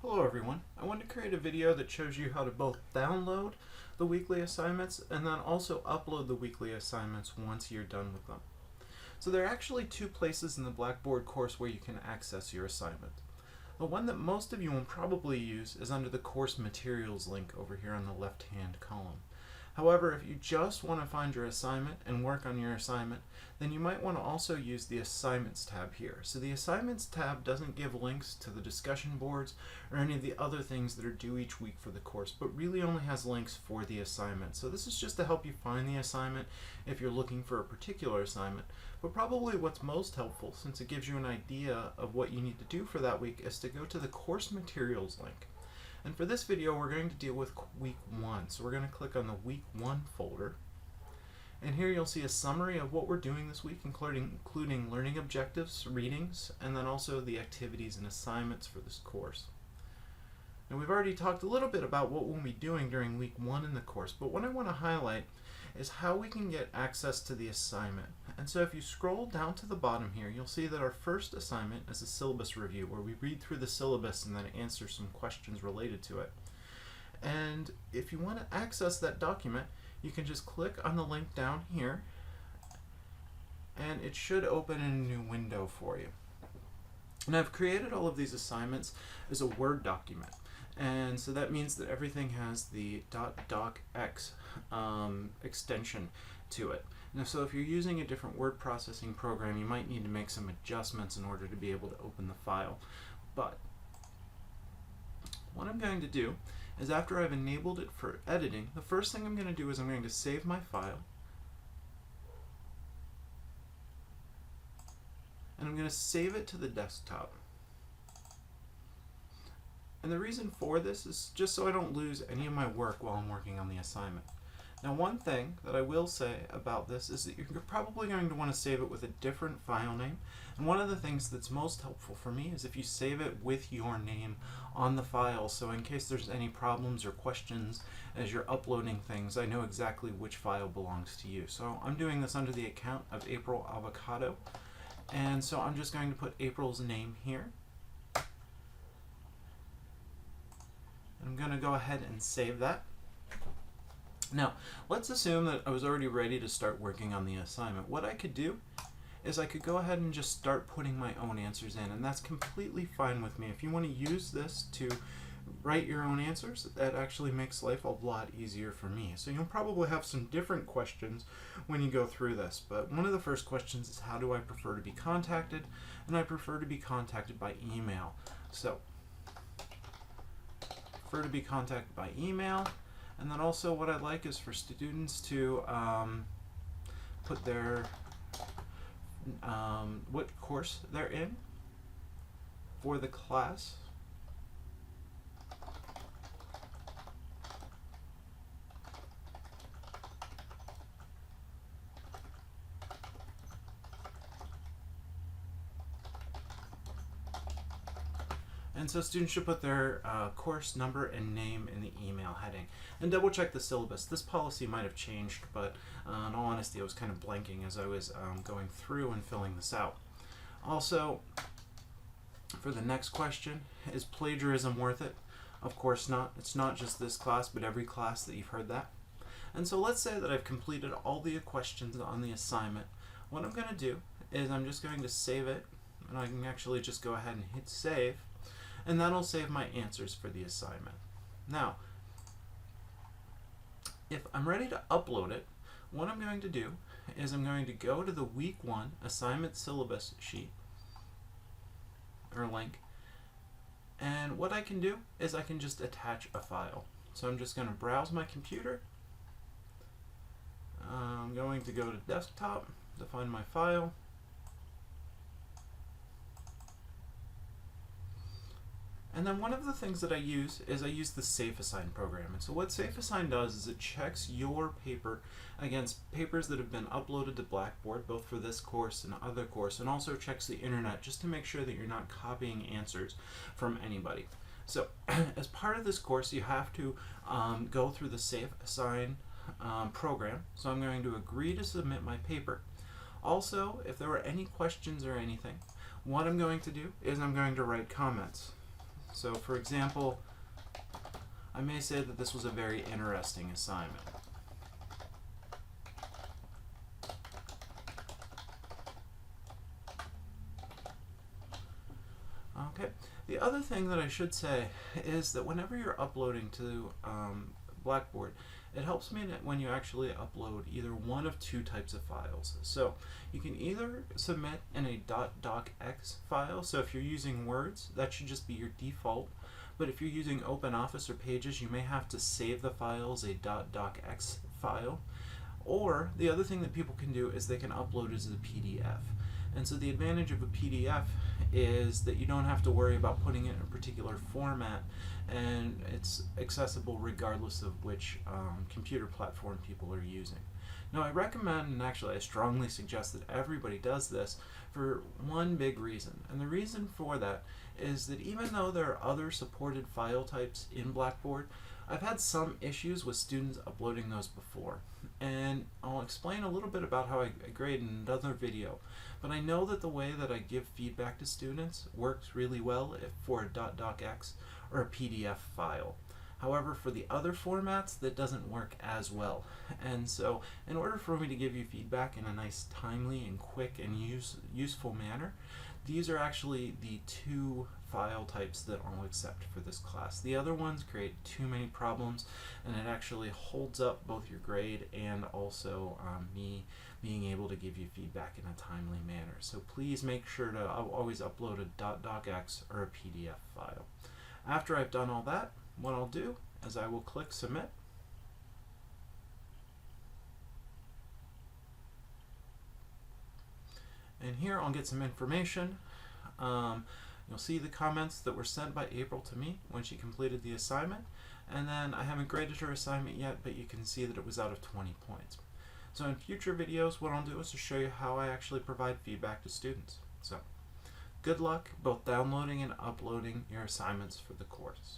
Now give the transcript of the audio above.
Hello everyone. I want to create a video that shows you how to both download the weekly assignments and then also upload the weekly assignments once you're done with them. So there are actually two places in the Blackboard course where you can access your assignment. The one that most of you will probably use is under the course materials link over here on the left hand column. However, if you just want to find your assignment and work on your assignment, then you might want to also use the Assignments tab here. So the Assignments tab doesn't give links to the discussion boards or any of the other things that are due each week for the course, but really only has links for the assignment. So this is just to help you find the assignment if you're looking for a particular assignment. But probably what's most helpful, since it gives you an idea of what you need to do for that week, is to go to the course materials link. And for this video, we're going to deal with week 1. So we're going to click on the week 1 folder. And here you'll see a summary of what we're doing this week, including learning objectives, readings, and then also the activities and assignments for this course. Now we've already talked a little bit about what we'll be doing during week 1 in the course, but what I want to highlight is how we can get access to the assignment. And so if you scroll down to the bottom here, you'll see that our first assignment is a syllabus review, where we read through the syllabus and then answer some questions related to it. And if you want to access that document, you can just click on the link down here, and it should open in a new window for you. And I've created all of these assignments as a Word document. And so that means that everything has the .docx extension to it. Now, so if you're using a different word processing program, you might need to make some adjustments in order to be able to open the file. But what I'm going to do is, after I've enabled it for editing, the first thing I'm going to do is I'm going to save my file. And I'm going to save it to the desktop. And the reason for this is just so I don't lose any of my work while I'm working on the assignment. Now, one thing that I will say about this is that you're probably going to want to save it with a different file name. And one of the things that's most helpful for me is if you save it with your name on the file, so in case there's any problems or questions as you're uploading things, I know exactly which file belongs to you. So I'm doing this under the account of April Avocado. And so I'm just going to put April's name here. I'm going to go ahead and save that. Now, let's assume that I was already ready to start working on the assignment. What I could do is I could go ahead and just start putting my own answers in, and that's completely fine with me. If you want to use this to write your own answers, that actually makes life a lot easier for me. So you'll probably have some different questions when you go through this, but one of the first questions is, how do I prefer to be contacted? And I prefer to be contacted by email. So prefer to be contacted by email. And then also what I'd like is for students to put their what course they're in for the class. And so students should put their course number and name in the email heading. And double check the syllabus. This policy might have changed, but in all honesty, I was kind of blanking as I was going through and filling this out. Also, for the next question, is plagiarism worth it? Of course not. It's not just this class, but every class that you've heard that. And so let's say that I've completed all the questions on the assignment. What I'm going to do is I'm just going to save it, and I can actually just go ahead and hit save. And that'll save my answers for the assignment. Now, if I'm ready to upload it, what I'm going to do is I'm going to go to the week 1 assignment syllabus sheet, or link, and what I can do is I can just attach a file. So I'm just going to browse my computer. I'm going to go to desktop to find my file. And then one of the things that I use is I use the SafeAssign program. And so what SafeAssign does is it checks your paper against papers that have been uploaded to Blackboard, both for this course and other course, and also checks the internet just to make sure that you're not copying answers from anybody. So as part of this course, you have to go through the SafeAssign program. So I'm going to agree to submit my paper. Also, if there were any questions or anything, what I'm going to do is I'm going to write comments. So for example, I may say that this was a very interesting assignment. Okay. The other thing that I should say is that whenever you're uploading to Blackboard, it helps me when you actually upload either one of two types of files. So you can either submit in a .docx file, so if you're using Words, that should just be your default. But if you're using OpenOffice or Pages, you may have to save the file as a .docx file. Or the other thing that people can do is they can upload as a PDF. And so the advantage of a PDF is that you don't have to worry about putting it in a particular format, and it's accessible regardless of which computer platform people are using. Now I recommend, and actually I strongly suggest, that everybody does this for one big reason. And the reason for that is that even though there are other supported file types in Blackboard, I've had some issues with students uploading those before. And I'll explain a little bit about how I grade in another video. But I know that the way that I give feedback to students works really well for a .docx or a PDF file. However, for the other formats, that doesn't work as well. And so in order for me to give you feedback in a nice, timely, and quick and useful manner, these are actually the two file types that I'll accept for this class. The other ones create too many problems, and it actually holds up both your grade and also me being able to give you feedback in a timely manner. So please make sure to always upload a .docx or a PDF file. After I've done all that, what I'll do is I will click Submit. And here I'll get some information. You'll see the comments that were sent by April to me when she completed the assignment. And then I haven't graded her assignment yet, but you can see that it was out of 20 points. So in future videos, what I'll do is to show you how I actually provide feedback to students. So good luck both downloading and uploading your assignments for the course.